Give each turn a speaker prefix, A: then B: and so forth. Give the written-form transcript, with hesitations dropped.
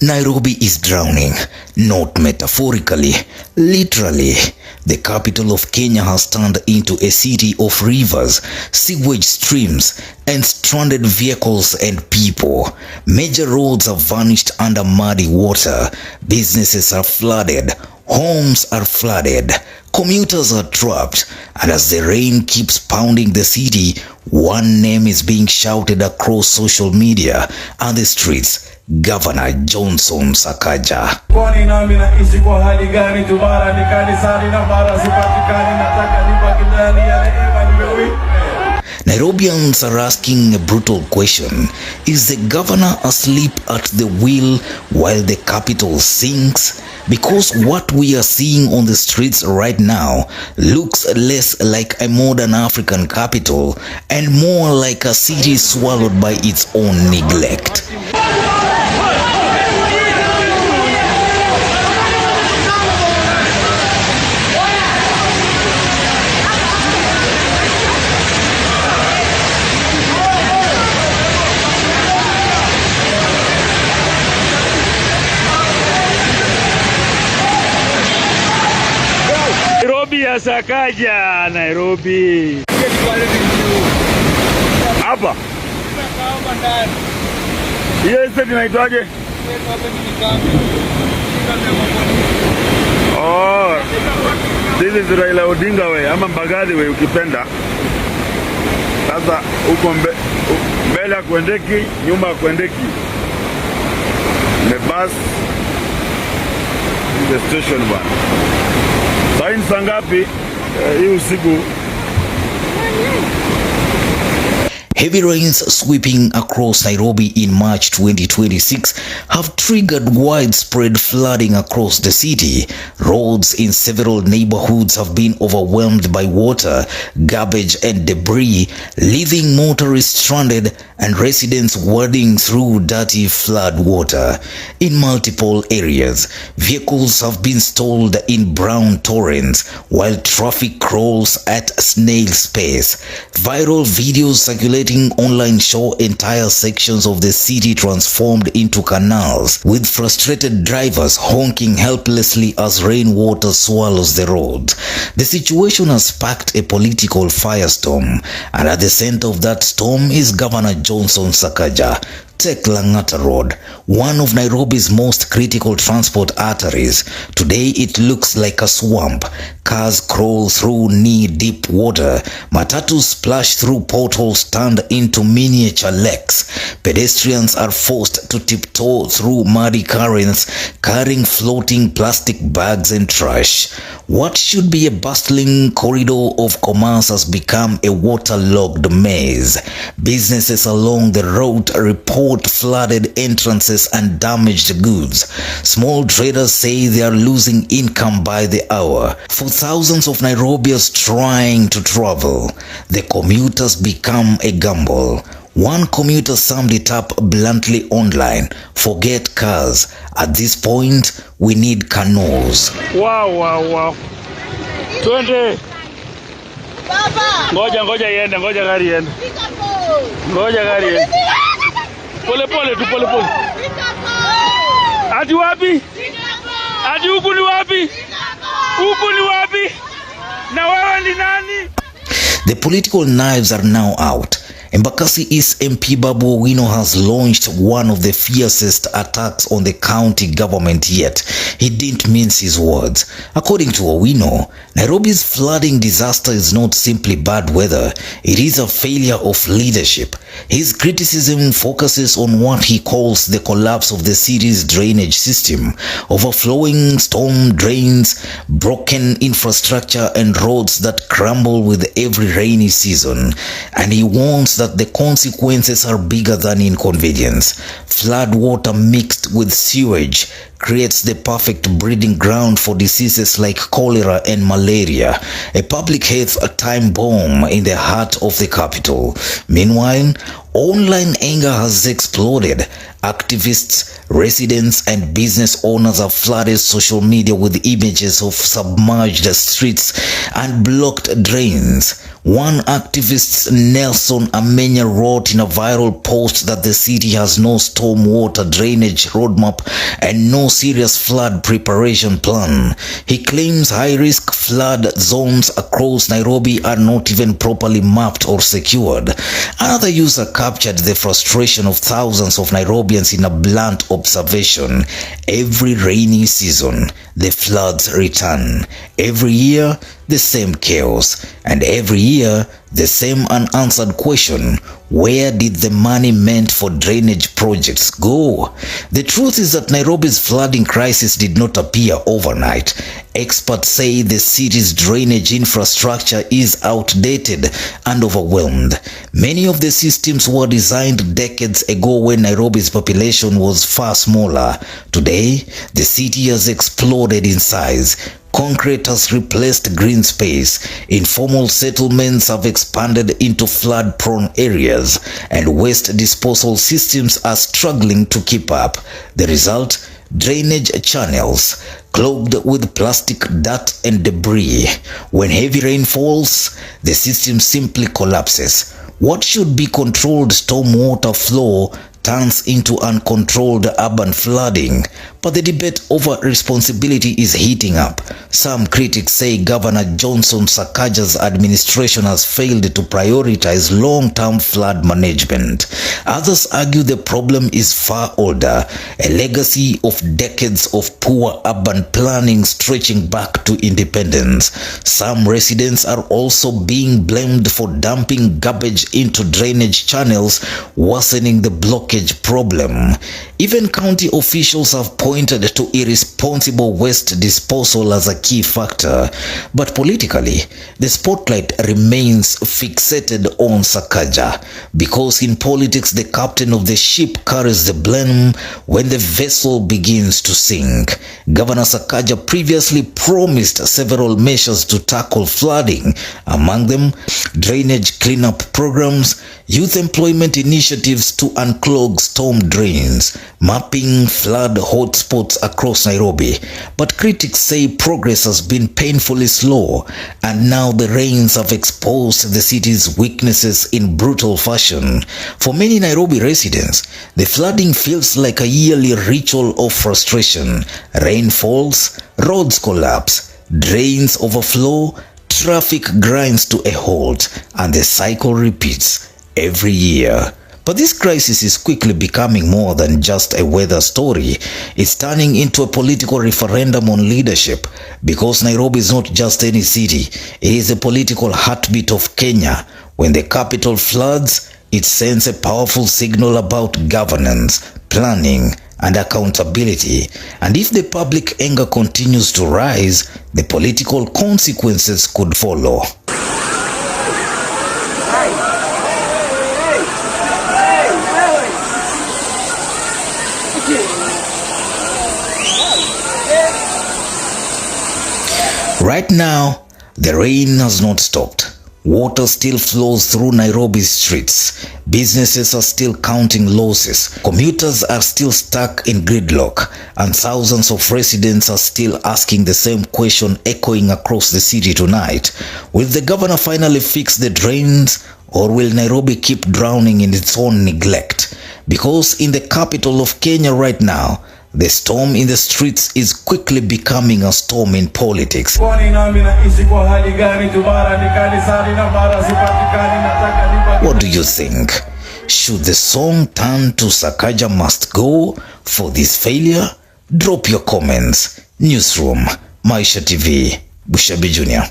A: Nairobi is drowning, not metaphorically, literally. The capital of Kenya has turned into a city of rivers, sewage streams, and stranded vehicles and people. Major roads have vanished under muddy water. Businesses are flooded. Homes are flooded. Commuters are trapped. And as the rain keeps pounding the city, one name is being shouted across social media and the streets: Governor Johnson Sakaja. Nairobians are asking a brutal question. Is the governor asleep at the wheel while the capital sinks? Because what we are seeing on the streets right now looks less like a modern African capital and more like a city swallowed by its own neglect.
B: Nairobi ya sakaja, Nairobi. Hapa. Hiyo estate inaitwaje? Oh, this is Raila Odinga way, ama Mbagathi way ukipenda. Sasa uko mbele kuendeki, nyuma kuendeki. Mebas the station one. Saini sangapi hii usiku?
A: Heavy rains sweeping across Nairobi in March 2026 have triggered widespread flooding across the city. Roads in several neighborhoods have been overwhelmed by water, garbage and debris, leaving motorists stranded and residents wading through dirty flood water. In multiple areas, vehicles have been stalled in brown torrents while traffic crawls at snail's pace. Viral videos circulating online show entire sections of the city transformed into canals, with frustrated drivers honking helplessly as rainwater swallows the road. The situation has sparked a political firestorm, and at the center of that storm is Governor Johnson Sakaja. Take Langata Road, one of Nairobi's most critical transport arteries. Today it looks like a swamp. Cars crawl through knee-deep water. Matatus splash through potholes turned into miniature lakes. Pedestrians are forced to tiptoe through muddy currents, carrying floating plastic bags and trash. What should be a bustling corridor of commerce has become a waterlogged maze. Businesses along the road report flooded entrances and damaged goods. Small traders say they are losing income by the hour. For thousands of Nairobians trying to travel, the commuters become a gamble. One commuter summed it up bluntly online: forget cars. At this point, we need canoes.
B: Wow. Twende. Baba. Ngoja iende, ngoja gari iende. Ngoja gari iende. Pole. Ati wapi? Ati huku ni wapi? Huku ni wapi? Na wewe ni nani?
A: The political knives are now out. Embakasi East MP Babu Owino has launched one of the fiercest attacks on the county government yet. He didn't mince his words. According to Owino, Nairobi's flooding disaster is not simply bad weather, it is a failure of leadership. His criticism focuses on what he calls the collapse of the city's drainage system, overflowing storm drains, broken infrastructure and roads that crumble with every rainy season. And he warns that the consequences are bigger than inconvenience. Flood water mixed with sewage creates the perfect breeding ground for diseases like cholera and malaria, a public health time bomb in the heart of the capital. Meanwhile, online anger has exploded. Activists, residents, and business owners have flooded social media with images of submerged streets and blocked drains. One activist, Nelson Amenya, wrote in a viral post that the city has no stormwater drainage roadmap and no serious flood preparation plan. He claims high-risk flood zones across Nairobi are not even properly mapped or secured. Another user captured the frustration of thousands of Nairobians in a blunt observation. Every rainy season, the floods return. Every year, the same chaos. And every year, the same unanswered question: where did the money meant for drainage projects go? The truth is that Nairobi's flooding crisis did not appear overnight. Experts say the city's drainage infrastructure is outdated and overwhelmed. Many of the systems were designed decades ago when Nairobi's population was far smaller. Today, the city has exploded in size. Concrete has replaced green space, informal settlements have expanded into flood-prone areas, and waste disposal systems are struggling to keep up. The result? Drainage channels clogged with plastic, dirt and debris. When heavy rain falls, the system simply collapses. What should be controlled stormwater flow turns into uncontrolled urban flooding. But the debate over responsibility is heating up. Some critics say Governor Johnson Sakaja's administration has failed to prioritize long-term flood management. Others argue the problem is far older, a legacy of decades of poor urban planning stretching back to independence. Some residents are also being blamed for dumping garbage into drainage channels, worsening the blockage problem. Even county officials have pointed to irresponsible waste disposal as a key factor. But politically, the spotlight remains fixated on Sakaja, because in politics the captain of the ship carries the blame when the vessel begins to sink. Governor Sakaja previously promised several measures to tackle flooding, among them drainage cleanup programs, youth employment initiatives to unclog storm drains, mapping flood hotspots across Nairobi. But critics say progress has been painfully slow, and now the rains have exposed the city's weaknesses in brutal fashion. For many Nairobi residents, the flooding feels like a yearly ritual of frustration. Rain falls, roads collapse, drains overflow, traffic grinds to a halt, and the cycle repeats every year. But this crisis is quickly becoming more than just a weather story. It's turning into a political referendum on leadership, because Nairobi is not just any city. It is a political heartbeat of Kenya. When the capital floods, it sends a powerful signal about governance, planning, and accountability. And if the public anger continues to rise, the political consequences could follow. Right now, the rain has not stopped. Water still flows through Nairobi's streets. Businesses are still counting losses. Commuters are still stuck in gridlock. And thousands of residents are still asking the same question, echoing across the city tonight. Will the governor finally fix the drains, or will Nairobi keep drowning in its own neglect? Because in the capital of Kenya right now, the storm in the streets is quickly becoming a storm in politics. What do you think? Should the song turn to Sakaja must go for this failure? Drop your comments. Newsroom, Maisha TV, Bushabi Jr.